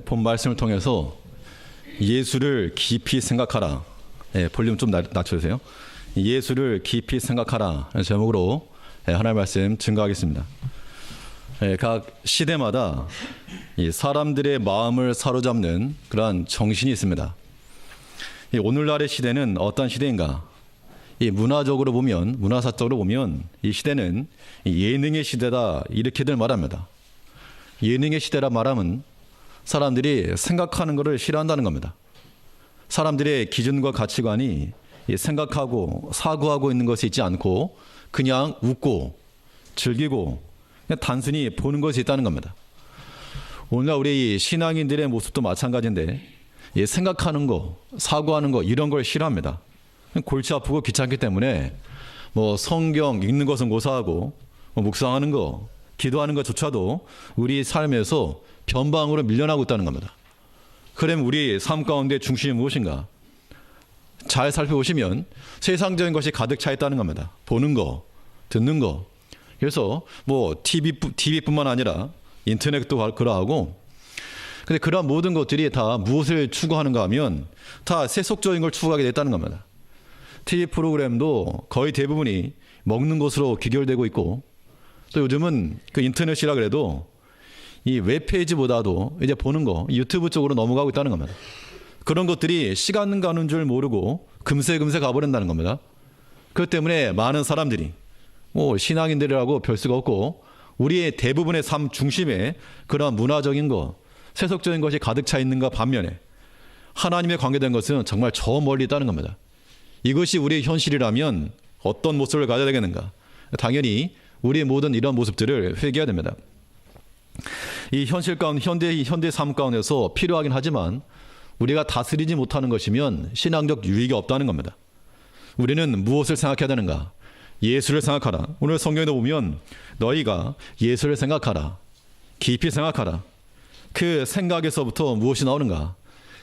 본 말씀을 통해서 예수를 깊이 생각하라. 볼륨 좀 낮춰주세요. 예수를 깊이 생각하라 라는 제목으로 하나님의 말씀 증거하겠습니다. 각 시대마다 이 사람들의 마음을 사로잡는 그러한 정신이 있습니다. 오늘날의 시대는 어떤 시대인가? 이 문화적으로 보면, 문화사적으로 보면 이 시대는 예능의 시대다 이렇게들 말합니다. 예능의 시대라 말하면 사람들이 생각하는 것을 싫어한다는 겁니다. 사람들의 기준과 가치관이 생각하고 사고하고 있는 것이 있지 않고 그냥 웃고 즐기고 그냥 단순히 보는 것이 있다는 겁니다. 오늘날 우리 신앙인들의 모습도 마찬가지인데 생각하는 거, 사고하는 거 이런 걸 싫어합니다. 골치 아프고 귀찮기 때문에 성경 읽는 것은 고사하고 묵상하는 거, 기도하는 것조차도 우리 삶에서 변방으로 밀려나고 있다는 겁니다. 그럼 우리 삶 가운데 중심이 무엇인가? 잘 살펴보시면 세상적인 것이 가득 차 있다는 겁니다. 보는 거, 듣는 거. 그래서 TV뿐만 아니라 인터넷도 그러하고, 근데 그러한 모든 것들이 다 무엇을 추구하는가 하면 다 세속적인 걸 추구하게 됐다는 겁니다. TV 프로그램도 거의 대부분이 먹는 것으로 귀결되고 있고, 또 요즘은 그 인터넷이라 그래도 이 웹페이지보다도 이제 보는 거 유튜브 쪽으로 넘어가고 있다는 겁니다. 그런 것들이 시간 가는 줄 모르고 금세 가버린다는 겁니다. 그렇기 때문에 많은 사람들이 신앙인들이라고 별 수가 없고 우리의 대부분의 삶 중심에 그런 문화적인 거, 세속적인 것이 가득 차 있는가 반면에 하나님에 관계된 것은 정말 저 멀리 있다는 겁니다. 이것이 우리의 현실이라면 어떤 모습을 가져야 되겠는가? 당연히 우리의 모든 이런 모습들을 회개해야 됩니다. 이 현실 가운데 현대 삶 가운데서 필요하긴 하지만 우리가 다스리지 못하는 것이면 신앙적 유익이 없다는 겁니다. 우리는 무엇을 생각해야 되는가? 예수를 생각하라. 오늘 성경에 보면 너희가 예수를 생각하라. 깊이 생각하라. 그 생각에서부터 무엇이 나오는가?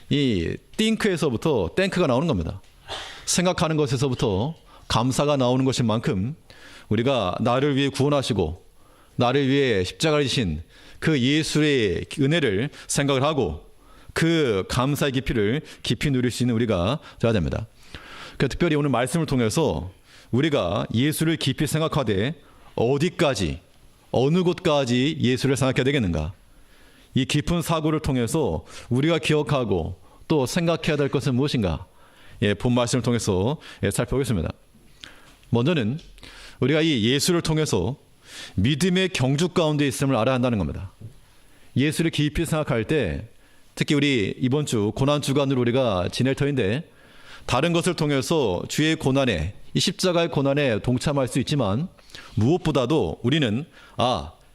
이 think에서부터 땡크가 나오는 겁니다. 생각하는 것에서부터 감사가 나오는 것인 만큼 우리가 나를 위해 구원하시고 나를 위해 십자가를 지신 그 예수의 은혜를 생각을 하고 그 감사의 깊이를 깊이 누릴 수 있는 우리가 되어야 됩니다. 특별히 오늘 말씀을 통해서 우리가 예수를 깊이 생각하되 어디까지, 어느 곳까지 예수를 생각해야 되겠는가? 이 깊은 사고를 통해서 우리가 기억하고 또 생각해야 될 것은 무엇인가? 본 말씀을 통해서 살펴보겠습니다. 먼저는 우리가 이 예수를 통해서 믿음의 경주 가운데 있음을 알아야 한다는 겁니다. 예수를 깊이 생각할 때 특히 우리 이번 주 고난주간으로 우리가 지낼 터인데 다른 것을 통해서 주의 고난에, 이 십자가의 고난에 동참할 수 있지만 무엇보다도 우리는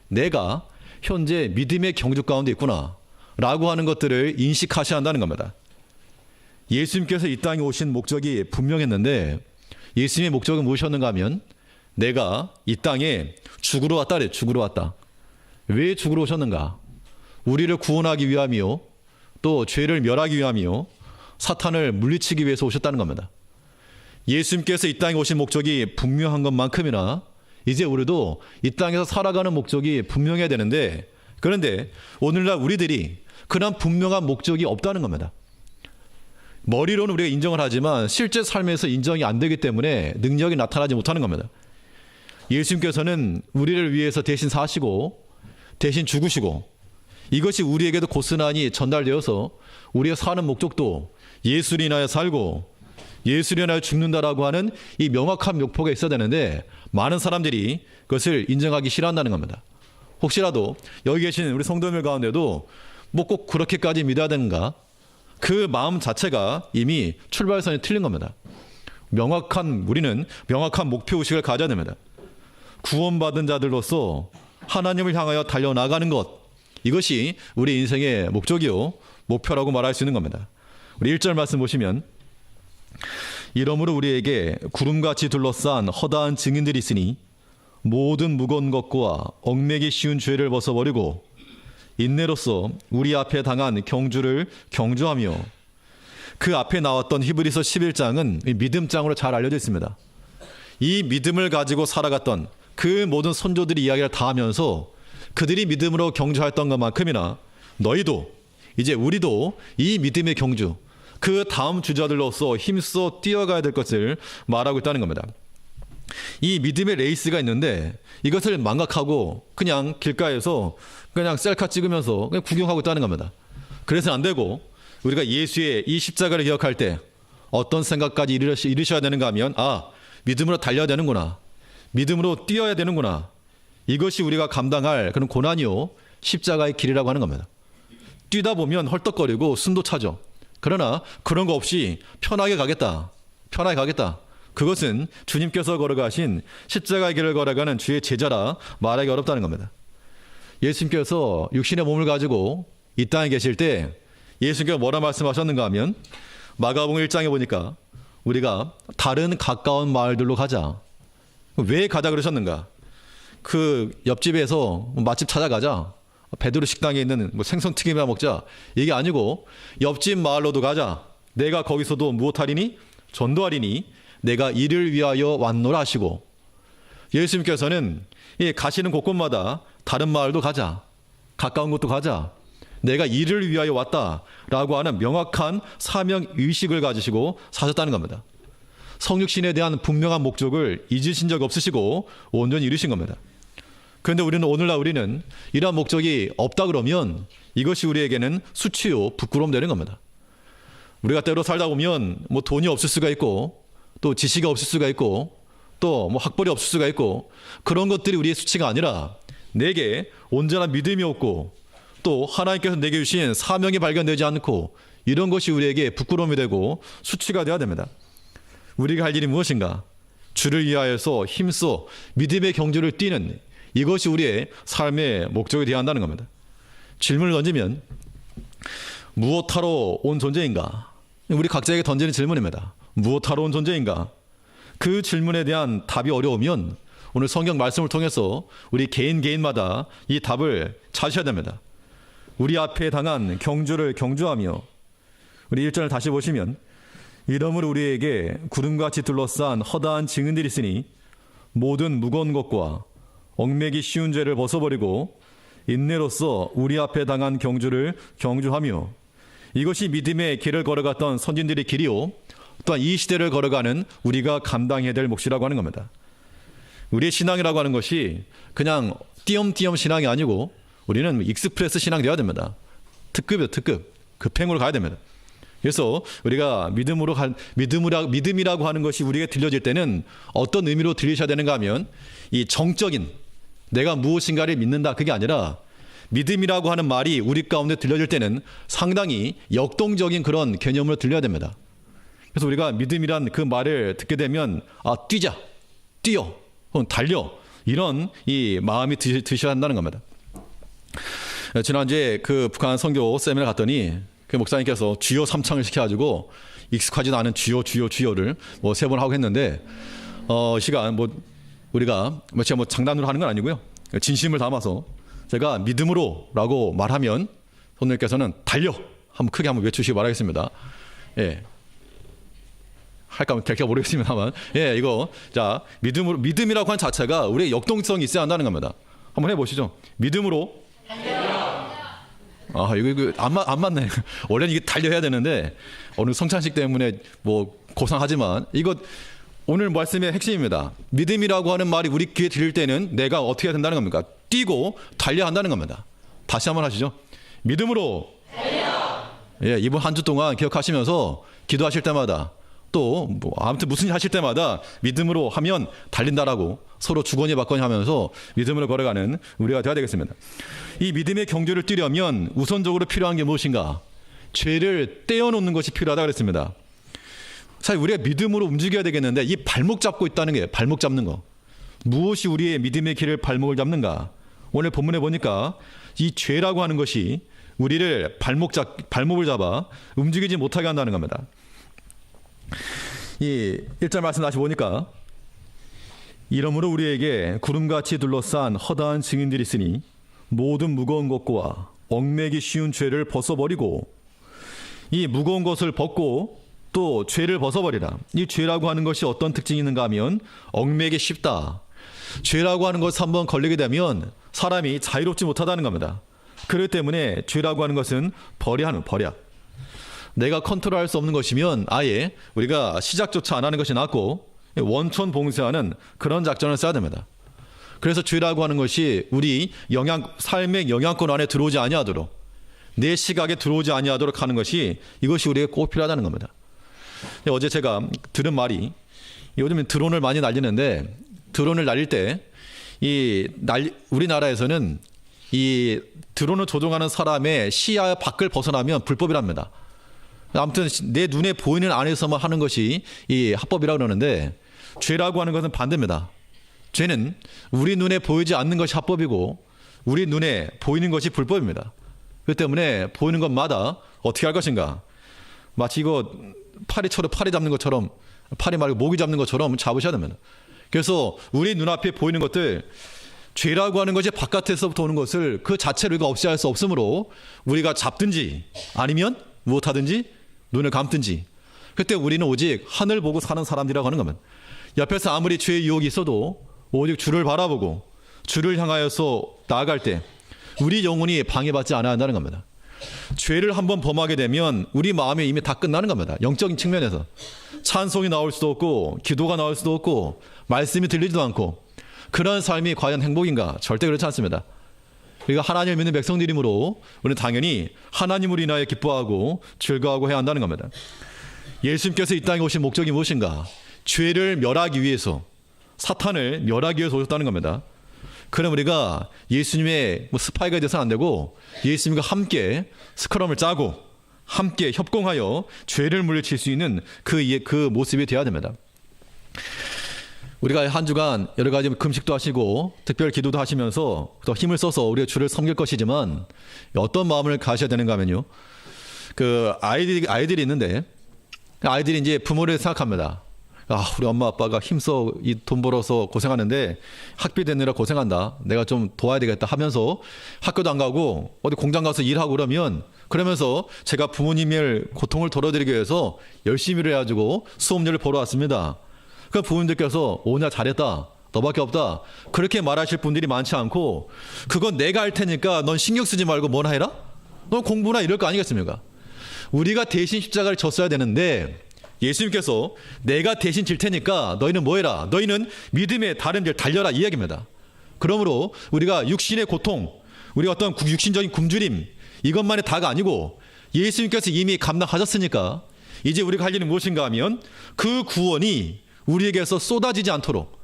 내가 현재 믿음의 경주 가운데 있구나 라고 하는 것들을 인식하셔야 한다는 겁니다. 예수님께서 이 땅에 오신 목적이 분명했는데 예수님의 목적은 무엇이었는가 하면 내가 이 땅에 죽으러 왔다 그래. 죽으러 왔다. 왜 죽으러 오셨는가? 우리를 구원하기 위함이요, 또 죄를 멸하기 위함이요, 사탄을 물리치기 위해서 오셨다는 겁니다. 예수님께서 이 땅에 오신 목적이 분명한 것만큼이나 이제 우리도 이 땅에서 살아가는 목적이 분명해야 되는데, 그런데 오늘날 우리들이 그런 분명한 목적이 없다는 겁니다. 머리로는 우리가 인정을 하지만 실제 삶에서 인정이 안 되기 때문에 능력이 나타나지 못하는 겁니다. 예수님께서는 우리를 위해서 대신 사시고 대신 죽으시고 이것이 우리에게도 고스란히 전달되어서 우리가 사는 목적도 예수를 인하여 살고 예수를 인하여 죽는다라고 하는 이 명확한 목표가 있어야 되는데 많은 사람들이 그것을 인정하기 싫어한다는 겁니다. 혹시라도 여기 계신 우리 성도님들 가운데도 꼭 그렇게까지 믿어야 되는가? 그 마음 자체가 이미 출발선이 틀린 겁니다. 우리는 명확한 목표의식을 가져야 됩니다. 구원받은 자들로서 하나님을 향하여 달려나가는 것, 이것이 우리 인생의 목적이요 목표라고 말할 수 있는 겁니다. 우리 1절 말씀 보시면 이러므로 우리에게 구름같이 둘러싼 허다한 증인들이 있으니 모든 무거운 것과 얽매기 쉬운 죄를 벗어버리고 인내로서 우리 앞에 당한 경주를 경주하며, 그 앞에 나왔던 히브리서 11장은 믿음장으로 잘 알려져 있습니다. 이 믿음을 가지고 살아갔던 그 모든 선조들이 이야기를 다 하면서 그들이 믿음으로 경주했던 것만큼이나 너희도 이제 우리도 이 믿음의 경주, 그 다음 주자들로서 힘써 뛰어가야 될 것을 말하고 있다는 겁니다. 이 믿음의 레이스가 있는데 이것을 망각하고 그냥 길가에서 그냥 셀카 찍으면서 그냥 구경하고 있다는 겁니다. 그래서는 안 되고 우리가 예수의 이 십자가를 기억할 때 어떤 생각까지 이르셔야 되는가 하면 믿음으로 달려야 되는구나. 믿음으로 뛰어야 되는구나. 이것이 우리가 감당할 그런 고난이요 십자가의 길이라고 하는 겁니다. 뛰다 보면 헐떡거리고 숨도 차죠. 그러나 그런 거 없이 편하게 가겠다. 그것은 주님께서 걸어가신 십자가의 길을 걸어가는 주의 제자라 말하기 어렵다는 겁니다. 예수님께서 육신의 몸을 가지고 이 땅에 계실 때 예수님께서 뭐라 말씀하셨는가 하면 마가복음 1장에 보니까 우리가 다른 가까운 마을들로 가자. 왜 가자 그러셨는가? 그 옆집에서 맛집 찾아가자. 베드로 식당에 있는 생선튀김이나 먹자. 이게 아니고 옆집 마을로도 가자. 내가 거기서도 무엇하리니? 전도하리니 내가 이를 위하여 왔노라 하시고, 예수님께서는 가시는 곳곳마다 다른 마을도 가자. 가까운 곳도 가자. 내가 이를 위하여 왔다라고 하는 명확한 사명의식을 가지시고 사셨다는 겁니다. 성육신에 대한 분명한 목적을 잊으신 적 없으시고 온전히 이루신 겁니다. 그런데 오늘날 우리는 이러한 목적이 없다 그러면 이것이 우리에게는 수치요 부끄러움 되는 겁니다. 우리가 때로 살다 보면 돈이 없을 수가 있고 또 지식이 없을 수가 있고 또 학벌이 없을 수가 있고 그런 것들이 우리의 수치가 아니라 내게 온전한 믿음이 없고 또 하나님께서 내게 주신 사명이 발견되지 않고 이런 것이 우리에게 부끄러움이 되고 수치가 되어야 됩니다. 우리가 할 일이 무엇인가? 주를 위하여서 힘써 믿음의 경주를 뛰는 이것이 우리의 삶의 목적이 되어야 한다는 겁니다. 질문을 던지면 무엇하러 온 존재인가? 우리 각자에게 던지는 질문입니다. 무엇하러 온 존재인가? 그 질문에 대한 답이 어려우면 오늘 성경 말씀을 통해서 우리 개인마다 이 답을 찾으셔야 됩니다. 우리 앞에 당한 경주를 경주하며, 우리 1절을 다시 보시면 이러므로 우리에게 구름같이 둘러싼 허다한 증인들이 있으니 모든 무거운 것과 얽매기 쉬운 죄를 벗어버리고 인내로써 우리 앞에 당한 경주를 경주하며, 이것이 믿음의 길을 걸어갔던 선진들의 길이요 또한 이 시대를 걸어가는 우리가 감당해야 될 몫이라고 하는 겁니다. 우리의 신앙이라고 하는 것이 그냥 띄엄띄엄 신앙이 아니고 우리는 익스프레스 신앙 되어야 됩니다. 특급이요, 특급. 급행으로 가야 됩니다. 그래서 우리가 믿음이라고 하는 것이 우리에게 들려질 때는 어떤 의미로 들리셔야 되는가 하면 이 정적인 내가 무엇인가를 믿는다 그게 아니라 믿음이라고 하는 말이 우리 가운데 들려질 때는 상당히 역동적인 그런 개념으로 들려야 됩니다. 그래서 우리가 믿음이란 그 말을 듣게 되면 뛰자, 뛰어, 달려 이런 이 마음이 드셔야 한다는 겁니다. 지난주에 그 북한 선교 세미나 갔더니 그 목사님께서 주여 3창을 시켜가지고 익숙하지도 않은 주여를 3번 하고 했는데 시간 우리가 제가 장난으로 하는 건 아니고요. 진심을 담아서 제가 믿음으로라고 말하면 손님께서는 달려 한번 외치시기 바라겠습니다. 예. 할까 하면 될까 모르겠습니다만 이거 자 믿음이라고 하는 자체가 우리의 역동성이 있어야 한다는 겁니다. 한번 해보시죠. 믿음으로 이거 안 맞네. 원래는 이게 달려야 되는데 오늘 성찬식 때문에 고상하지만 이거 오늘 말씀의 핵심입니다. 믿음이라고 하는 말이 우리 귀에 들릴 때는 내가 어떻게 해야 된다는 겁니까? 뛰고 달려야 한다는 겁니다. 다시 한번 하시죠. 믿음으로 달려. 이번 한 주 동안 기억하시면서 기도하실 때마다 또 아무튼 무슨 일 하실 때마다 믿음으로 하면 달린다라고 서로 주거니 받거니 하면서 믿음으로 걸어가는 우리가 되어야 되겠습니다. 이 믿음의 경주를 뛰려면 우선적으로 필요한 게 무엇인가? 죄를 떼어놓는 것이 필요하다 그랬습니다. 사실 우리가 믿음으로 움직여야 되겠는데 이 발목 잡고 있다는 게 발목 잡는 거. 무엇이 우리의 믿음의 길을 발목을 잡는가? 오늘 본문에 보니까 이 죄라고 하는 것이 우리를 발목을 잡아 움직이지 못하게 한다는 겁니다. 이 1절 말씀 다시 보니까 이러므로 우리에게 구름같이 둘러싼 허다한 증인들이 있으니 모든 무거운 것과 얽매기 쉬운 죄를 벗어버리고, 이 무거운 것을 벗고 또 죄를 벗어버리라. 이 죄라고 하는 것이 어떤 특징이 있는가 하면 얽매기 쉽다. 죄라고 하는 것에 한번 걸리게 되면 사람이 자유롭지 못하다는 겁니다. 그렇기 때문에 죄라고 하는 것은 버려. 내가 컨트롤할 수 없는 것이면 아예 우리가 시작조차 안 하는 것이 낫고 원천 봉쇄하는 그런 작전을 써야 됩니다. 그래서 죄라고 하는 것이 우리 삶의 영향권 안에 들어오지 아니하도록, 내 시각에 들어오지 아니하도록 하는 것이, 이것이 우리에게 꼭 필요하다는 겁니다. 어제 제가 들은 말이, 요즘 드론을 많이 날리는데 드론을 날릴 때 우리나라에서는 이 드론을 조종하는 사람의 시야 밖을 벗어나면 불법이랍니다. 아무튼 내 눈에 보이는 안에서만 하는 것이 이 합법이라고 그러는데, 죄라고 하는 것은 반대입니다. 죄는 우리 눈에 보이지 않는 것이 합법이고 우리 눈에 보이는 것이 불법입니다. 그렇기 때문에 보이는 것마다 어떻게 할 것인가, 마치 이거 파리 잡는 것처럼, 파리 말고 모기 잡는 것처럼 잡으셔야 됩니다. 그래서 우리 눈앞에 보이는 것들, 죄라고 하는 것이 바깥에서부터 오는 것을 그 자체로 우리가 없애할 수 없으므로 우리가 잡든지 아니면 무엇하든지 눈을 감든지, 그때 우리는 오직 하늘 보고 사는 사람들이라고 하는 겁니다. 옆에서 아무리 죄의 유혹이 있어도 오직 주를 바라보고 주를 향하여서 나아갈 때 우리 영혼이 방해받지 않아야 한다는 겁니다. 죄를 한번 범하게 되면 우리 마음에 이미 다 끝나는 겁니다. 영적인 측면에서 찬송이 나올 수도 없고 기도가 나올 수도 없고 말씀이 들리지도 않고, 그런 삶이 과연 행복인가? 절대 그렇지 않습니다. 우리가 하나님을 믿는 백성들이므로 우리는 당연히 하나님으로 인하여 기뻐하고 즐거워하고 해야 한다는 겁니다. 예수님께서 이 땅에 오신 목적이 무엇인가? 죄를 멸하기 위해서, 사탄을 멸하기 위해서 오셨다는 겁니다. 그럼 우리가 예수님의 스파이가 돼서는 안 되고 예수님과 함께 스크럼을 짜고 함께 협공하여 죄를 물리칠 수 있는 그 모습이 되어야 됩니다. 우리가 한 주간 여러 가지 금식도 하시고 특별 기도도 하시면서 더 힘을 써서 우리가 주를 섬길 것이지만, 어떤 마음을 가셔야 되는가 하면요, 그 아이들이 있는데, 아이들이 이제 부모를 생각합니다. 우리 엄마 아빠가 힘써 이 돈 벌어서 고생하는데 학비 되느라 고생한다, 내가 좀 도와야 되겠다 하면서 학교도 안 가고 어디 공장 가서 일하고 그러면서 제가 부모님의 고통을 덜어드리기 위해서 열심히 일해가지고 수업료를 벌어왔습니다. 그 부모님들께서 오냐 잘했다, 너밖에 없다, 그렇게 말하실 분들이 많지 않고, 그건 내가 할 테니까 넌 신경 쓰지 말고 뭐나 해라, 넌 공부나 이럴 거 아니겠습니까? 우리가 대신 십자가를 졌어야 되는데 예수님께서 내가 대신 질 테니까 너희는 뭐 해라, 너희는 믿음의 다른 길 달려라, 이 이야기입니다. 그러므로 우리가 육신의 고통, 우리 어떤 육신적인 굶주림, 이것만이 다가 아니고 예수님께서 이미 감당하셨으니까 이제 우리가 할 일은 무엇인가 하면 그 구원이 우리에게서 쏟아지지 않도록,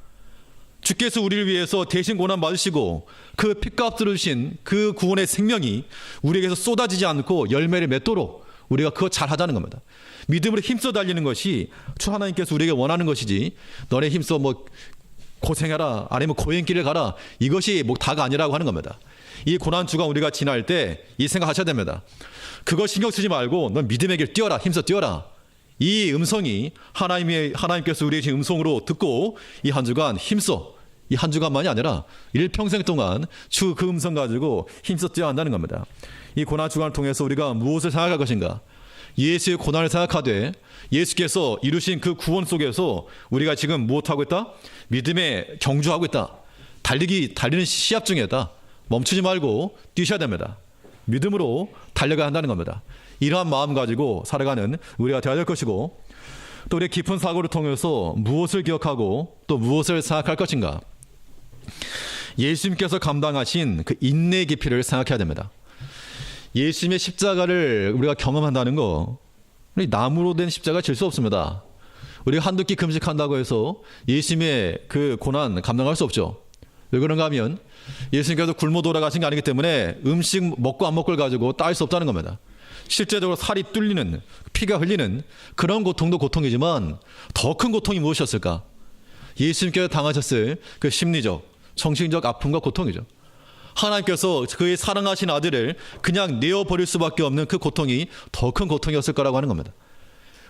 주께서 우리를 위해서 대신 고난 받으시고 그 핏값으로 주신 그 구원의 생명이 우리에게서 쏟아지지 않고 열매를 맺도록 우리가 그거 잘 하자는 겁니다. 믿음으로 힘써 달리는 것이 주 하나님께서 우리에게 원하는 것이지, 너네 힘써 뭐 고생해라, 아니면 고행길을 가라, 이것이 뭐 다가 아니라고 하는 겁니다. 이 고난주간 우리가 지날 때 이 생각하셔야 됩니다. 그거 신경 쓰지 말고 넌 믿음의 길 뛰어라, 힘써 뛰어라. 이 음성이 하나님께서 우리의 음성으로 듣고 이 한 주간 힘써, 이 한 주간만이 아니라 일평생 동안 주 그 음성 가지고 힘써 뛰어야 한다는 겁니다. 이 고난 주간을 통해서 우리가 무엇을 생각할 것인가? 예수의 고난을 생각하되 예수께서 이루신 그 구원 속에서 우리가 지금 무엇하고 있다? 믿음에 경주하고 있다. 달리는 시합 중에 있다. 멈추지 말고 뛰셔야 됩니다. 믿음으로 달려가야 한다는 겁니다. 이러한 마음 가지고 살아가는 우리가 되어야 될 것이고, 또 우리의 깊은 사고를 통해서 무엇을 기억하고 또 무엇을 생각할 것인가? 예수님께서 감당하신 그 인내의 깊이를 생각해야 됩니다. 예수님의 십자가를 우리가 경험한다는 거, 나무로 된 십자가 질 수 없습니다. 우리가 한두 끼 금식한다고 해서 예수님의 그 고난 감당할 수 없죠. 왜 그런가 하면 예수님께서 굶어 돌아가신 게 아니기 때문에 음식 먹고 안 먹고를 가지고 따질 수 없다는 겁니다. 실제적으로 살이 뚫리는, 피가 흘리는 그런 고통도 고통이지만 더 큰 고통이 무엇이었을까? 예수님께서 당하셨을 그 심리적, 정신적 아픔과 고통이죠. 하나님께서 그의 사랑하신 아들을 그냥 내어버릴 수밖에 없는 그 고통이 더 큰 고통이었을 거라고 하는 겁니다.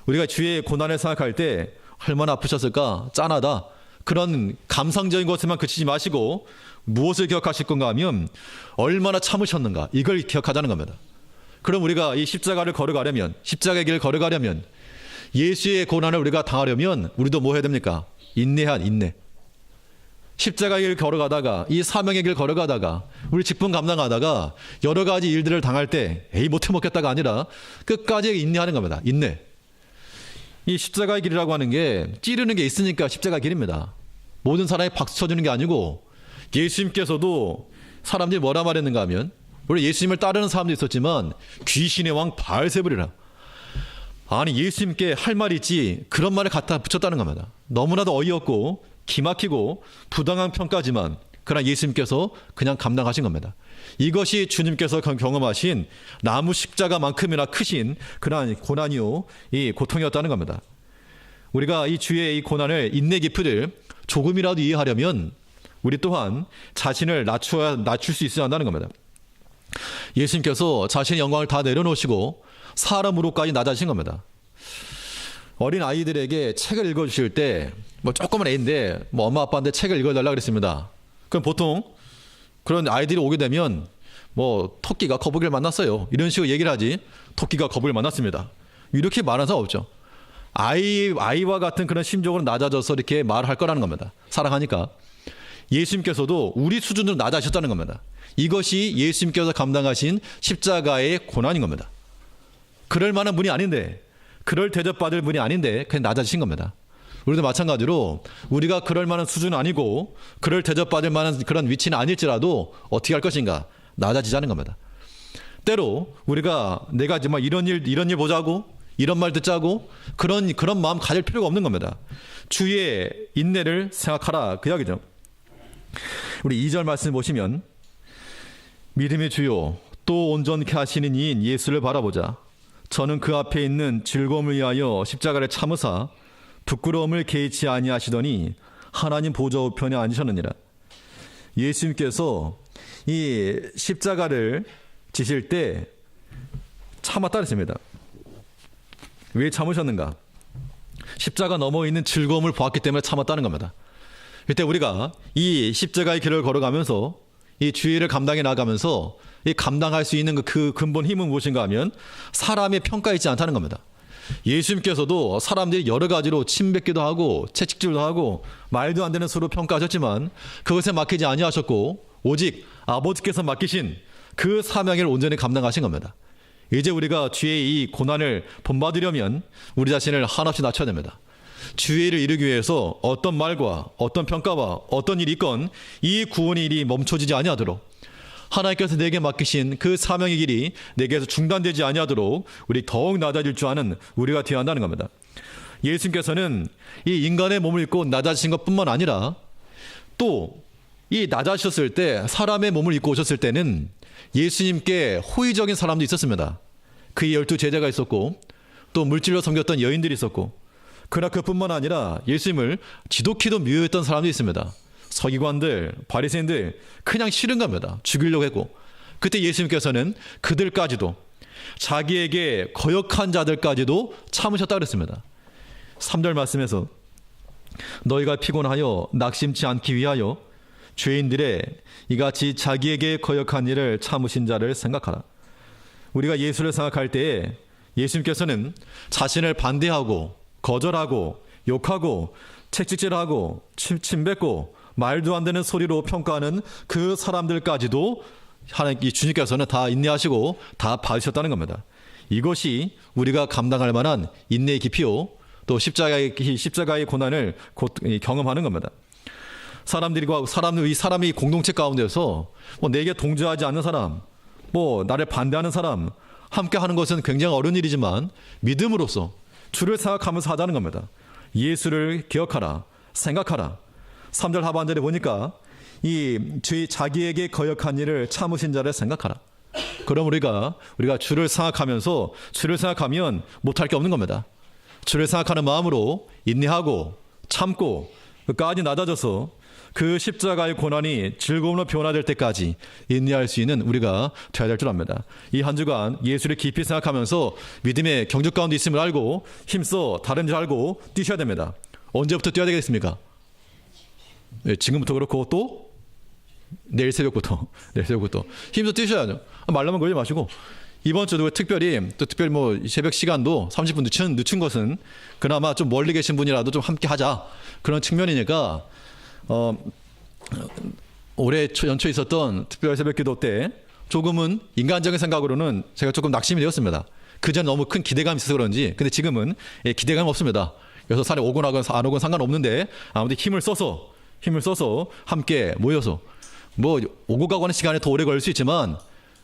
우리가 주의 고난을 생각할 때 얼마나 아프셨을까? 짠하다. 그런 감상적인 것에만 그치지 마시고 무엇을 기억하실 건가 하면 얼마나 참으셨는가, 이걸 기억하자는 겁니다. 그럼 우리가 이 십자가를 걸어가려면, 십자가의 길을 걸어가려면, 예수의 고난을 우리가 당하려면 우리도 뭐 해야 됩니까? 인내. 십자가의 길 걸어가다가, 이 사명의 길 걸어가다가, 우리 직분 감당하다가 여러 가지 일들을 당할 때 에이 못해 먹겠다가 아니라 끝까지 인내하는 겁니다. 인내. 이 십자가의 길이라고 하는 게 찌르는 게 있으니까 십자가 길입니다. 모든 사람이 박수 쳐주는 게 아니고, 예수님께서도 사람들이 뭐라 말했는가 하면, 원래 예수님을 따르는 사람도 있었지만 귀신의 왕 바알세불이라, 아니 예수님께 할 말이 있지 그런 말을 갖다 붙였다는 겁니다. 너무나도 어이없고 기막히고 부당한 평가지만 그러나 예수님께서 그냥 감당하신 겁니다. 이것이 주님께서 경험하신 나무 십자가만큼이나 크신 그러한 고난이요, 이 고통이었다는 겁니다. 우리가 이 주의 이 고난을, 인내 깊이를 조금이라도 이해하려면 우리 또한 자신을 낮출 수 있어야 한다는 겁니다. 예수님께서 자신의 영광을 다 내려놓으시고 사람으로까지 낮아지신 겁니다. 어린 아이들에게 책을 읽어주실 때, 뭐 조그만 애인데 뭐 엄마 아빠한테 책을 읽어달라 그랬습니다. 그럼 보통 그런 아이들이 오게 되면 뭐 토끼가 거북이를 만났어요, 이런 식으로 얘기를 하지, 토끼가 거북이를 만났습니다 이렇게 말하는 사람 없죠. 아이와 같은 그런 심정으로 낮아져서 이렇게 말할 거라는 겁니다. 사랑하니까. 예수님께서도 우리 수준으로 낮아지셨다는 겁니다. 이것이 예수님께서 감당하신 십자가의 고난인 겁니다. 그럴 만한 분이 아닌데, 그럴 대접받을 분이 아닌데 그냥 낮아지신 겁니다. 우리도 마찬가지로 우리가 그럴 만한 수준은 아니고 그럴 대접받을 만한 그런 위치는 아닐지라도 어떻게 할 것인가, 낮아지자는 겁니다. 때로 우리가 내가 정말 이런 일 보자고, 이런 말 듣자고 그런 마음 가질 필요가 없는 겁니다. 주의 인내를 생각하라, 그 이야기죠. 우리 2절 말씀 보시면, 믿음의 주요 또 온전케 하시는 이인 예수를 바라보자. 저는 그 앞에 있는 즐거움을 위하여 십자가를 참으사 부끄러움을 개의치 아니하시더니 하나님 보좌 우편에 앉으셨느니라. 예수님께서 이 십자가를 지실 때 참았다 그랬습니다. 왜 참으셨는가? 십자가 넘어 있는 즐거움을 보았기 때문에 참았다는 겁니다. 그때 우리가 이 십자가의 길을 걸어가면서 이 주의를 감당해 나가면서 이 감당할 수 있는 그 근본 힘은 무엇인가 하면 사람의 평가에 있지 않다는 겁니다. 예수님께서도 사람들이 여러 가지로 침뱉기도 하고 채찍질도 하고 말도 안 되는 수로 평가하셨지만 그것에 맡기지 아니하셨고 오직 아버지께서 맡기신 그 사명을 온전히 감당하신 겁니다. 이제 우리가 주의 이 고난을 본받으려면 우리 자신을 한없이 낮춰야 됩니다. 주의를 이루기 위해서 어떤 말과 어떤 평가와 어떤 일이 있건 이 구원의 일이 멈춰지지 아니하도록, 하나님께서 내게 맡기신 그 사명의 길이 내게서 중단되지 아니하도록 우리 더욱 낮아질 줄 아는 우리가 되어야 한다는 겁니다. 예수님께서는 이 인간의 몸을 입고 낮아지신 것뿐만 아니라 또 이 낮아지셨을 때, 사람의 몸을 입고 오셨을 때는 예수님께 호의적인 사람도 있었습니다. 그의 12 제자가 있었고 또 물질로 섬겼던 여인들이 있었고, 그러나 그뿐만 아니라 예수님을 지독히도 미워했던 사람도 있습니다. 서기관들, 바리새인들, 그냥 싫은 겁니다. 죽이려고 했고, 그때 예수님께서는 그들까지도, 자기에게 거역한 자들까지도 참으셨다고 그랬습니다. 3절 말씀에서 너희가 피곤하여 낙심치 않기 위하여 죄인들의 이같이 자기에게 거역한 일을 참으신 자를 생각하라. 우리가 예수를 생각할 때에 예수님께서는 자신을 반대하고 거절하고 욕하고 채찍질하고 침뱉고 말도 안 되는 소리로 평가하는 그 사람들까지도 하나님, 주님께서는 다 인내하시고 다 봐주셨다는 겁니다. 이것이 우리가 감당할 만한 인내의 깊이요, 또 십자가의 고난을 경험하는 겁니다. 사람이 공동체 가운데서 뭐 내게 동조하지 않는 사람, 뭐 나를 반대하는 사람 함께 하는 것은 굉장히 어려운 일이지만 믿음으로써 주를 생각하면서 하자는 겁니다. 예수를 기억하라, 생각하라. 3절 하반절에 보니까 이 자기에게 거역한 일을 참으신 자를 생각하라. 그럼 우리가 주를 생각하면서, 주를 생각하면 못할 게 없는 겁니다. 주를 생각하는 마음으로 인내하고 참고 끝까지 낮아져서 그 십자가의 고난이 즐거움으로 변화될 때까지 인내할 수 있는 우리가 되어야 될 줄 압니다. 이 한 주간 예수를 깊이 생각하면서 믿음의 경적 가운데 있음을 알고 힘써 다른 줄 알고 뛰셔야 됩니다. 언제부터 뛰어야 되겠습니까? 네, 지금부터 그렇고 또 내일 새벽부터 힘써 뛰셔야죠. 말로만 걸지 마시고, 이번 주도 특별히 뭐 새벽 시간도 30분 늦춘 것은 그나마 좀 멀리 계신 분이라도 좀 함께 하자, 그런 측면이니까 올해 연초에 있었던 특별 새벽기도 때 조금은 인간적인 생각으로는 제가 조금 낙심이 되었습니다. 그전 너무 큰 기대감이 있어서 그런지. 근데 지금은 기대감 없습니다. 그래서 산에 오건 안 오건 상관없는데 아무튼 힘을 써서 함께 모여서 뭐 오고 가고 하는 시간이 더 오래 걸릴 수 있지만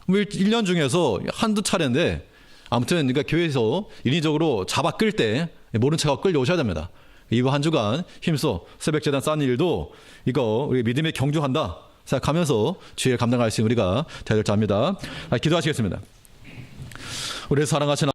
1년 중에서 한두 차례인데 아무튼 그러니까 교회에서 인위적으로 잡아 끌 때 모른 척하고 끌려오셔야 됩니다. 이번 한 주간 힘써 새벽재단 쌓는 일도 이거 우리 믿음에 경주한다 생각하면서 주의를 감당할 수 있는 우리가 되야 될 줄 압니다. 기도하시겠습니다. 우리 사랑하시는